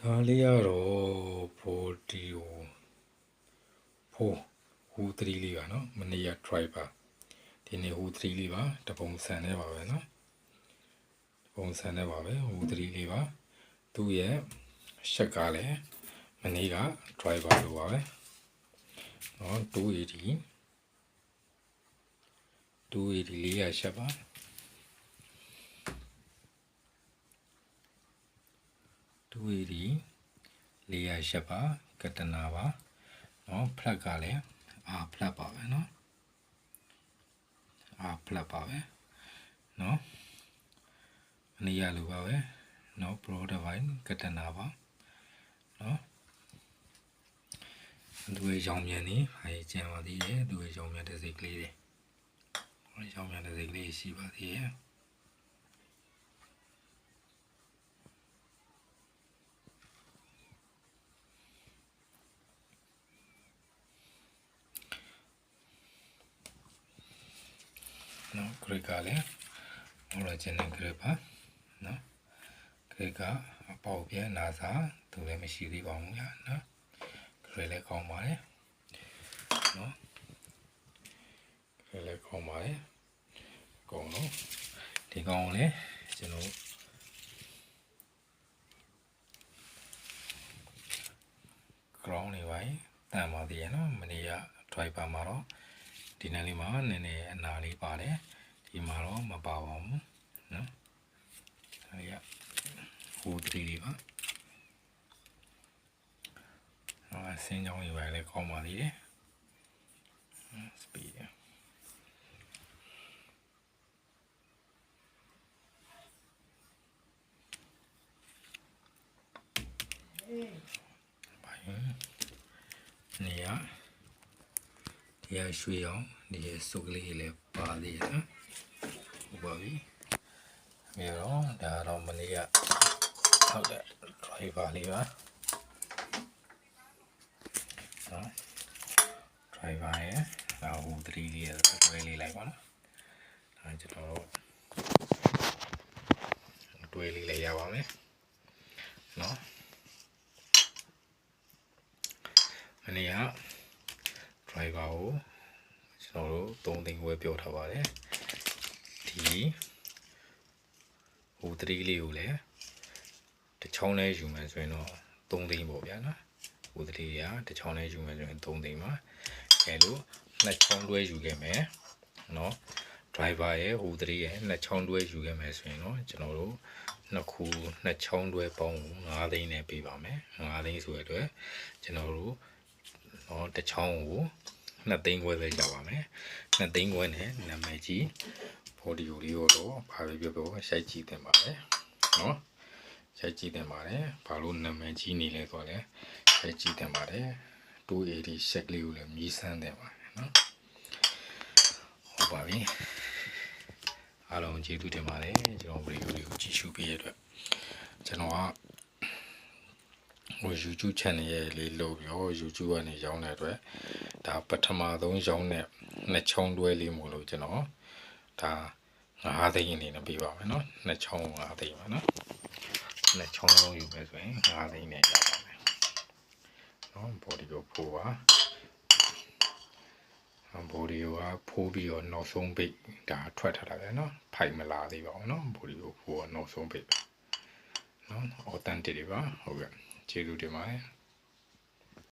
ဒါလေးကတော့ဟူ3လေးပါနော်မနေ့က try ပါဒီနေ့ဟူ3လေးပါတပုံစံနဲ့ပါပဲနော်ပုံစံနဲ့ပါပဲဟူ3လေးပါသူ့ရဲ့ရှက်ကလည်းမနေ့က try ပါလို့ပါပဲနော်280လေးရရှက်ပါ280လေးရရှက်ပါကတနာပါနော်ဖလက်ကလည်းဖလက်ပါပဲနော်ဖလက်ပါပဲနော်မနေ့ကလိုပါပဲနော် pro divine ကတနာပါနော်သူရဲ့ရောင်မြန်နေကျန်ပါသေးတယ်သူရဲ့ရောင်မြန်တဲ့စိတ်ကလေးတွေရောင်မြန်တဲ့စိတ်ကလေးရှိပါသေးတယ်နော်ဂရိတ်ကလည်းဟိုလိုချင်တဲ့ဂရိတ်ပါနော်ဂရိတ်ကအပေါက်ပြန်နာစာသူလည်းမရှိသေးပါဘူးညာနော်ဂရိတ်လည်းကောင်းပါတယ်နော်ဂရိတ်လည်းကောင်းပါတယ်ကောင်းတော့ဒီကောင်လည်းကျွန်တော်ground နေပါရင်တန်ပါသေးရနော်မနေ့က driver မှာတော့ဒီနေ့လေးမှာနည်းနည်းအနာလေးပါတယ်ဒီမှာတော့မပါပါဘူးနော်အဲဒီကဟို3လေးပါဆင်းကြောင်းတွေပါလေကောင်းပါသေးတယ် speed နေရရွှေအောင်ဒီစုပ်ကလေးလည်းပါသေးတယ်နော်ဟုတ်ပါပြီပြီးတော့ဒါတော့မနေ့ကဟုတ်တယ် driver လေးပါနော် driver ရဲ့ဒါဟို3လေးရဲ့တွဲလေးလိုက်ပါနော်ဒါကျွန်တော်တို့တွဲလေးလိုက်ရပါမယ်နော်မနေ့က driver ကိုကျွန်တော်တို့3သိန်းဝယ်ပြောထားပါတယ်ဒီဟို3လေးကိုလည်းတစ်ချောင်းနဲ့ယူမယ်ဆိုရင်တော့3သိန်းပေါ့ဗျာနော်ဟို3လေးကတစ်ချောင်းနဲ့ယူမယ်ဆိုရင်3သိန်းပါအဲလိုနှစ်ချောင်းတွဲယူခဲ့မယ်နော် driver ရဲ့ဟို3ရဲ့နှစ်ချောင်းတွဲယူခဲ့မယ်ဆိုရင်တော့ကျွန်တော်တို့နှစ်ချောင်းတွဲပေါင်း5သိန်းနဲ့ပေးပါမယ်5သိန်းဆိုရတဲ့ကျွန်တော်တို့တစ်ချောင်းကို2သိန်းခွဲပဲရပါမယ်2သိန်းခွဲနဲ့နာမည်ကြီးဘော်ဒီယိုလေးတော့ဘာပဲပြောပြောရိုက်ကြည့်တင်ပါတယ်နော်ရိုက်ကြည့်တင်ပါတယ်ဘာလို့နာမည်ကြီးနေလဲဆိုတော့လည်းရိုက်ကြည့်တင်ပါတယ်280ရှက်လေးကိုလည်းမြည်ဆန်းတယ်ပါတယ်နော်ဟုတ်ပါပြီအားလုံးကျေးဇူးတင်ပါတယ်ကျွန်တော်ဗီဒီယိုလေးကိုကြည့်ရှုပေးရတဲ့အတွက်ကျွန်တော်ကဟို YouTube channel ရဲ့လေးလို့ပြော YouTube ကနေရောင်းတဲ့အတွက်ဒါပထမဆုံးရောင်းတဲ့နှစ်ချောင်းတွဲလေးမို့လို့ကျွန်တော်ဒါ5သိန်းအနေနဲ့ပေးပါမယ်နော်နှစ်ချောင်း5သိန်းပါနော်နှစ်ချောင်းလုံးယူမယ်ဆိုရင်5သိန်းနဲ့ရပါမယ်နော် body ကိုဖိုးပါ body ကိုဖိုးပြီးတော့နောက်ဆုံးပိတ်ဒါထွက်ထားတာပဲနော်ဖိုက်မလာသေးပါဘူးနော် body ကိုဖိုးတော့နောက်ဆုံးပိတ်နော် authentic တွေပါဟုတ်ကဲ့ကျေးဇူးတင်ပါတယ်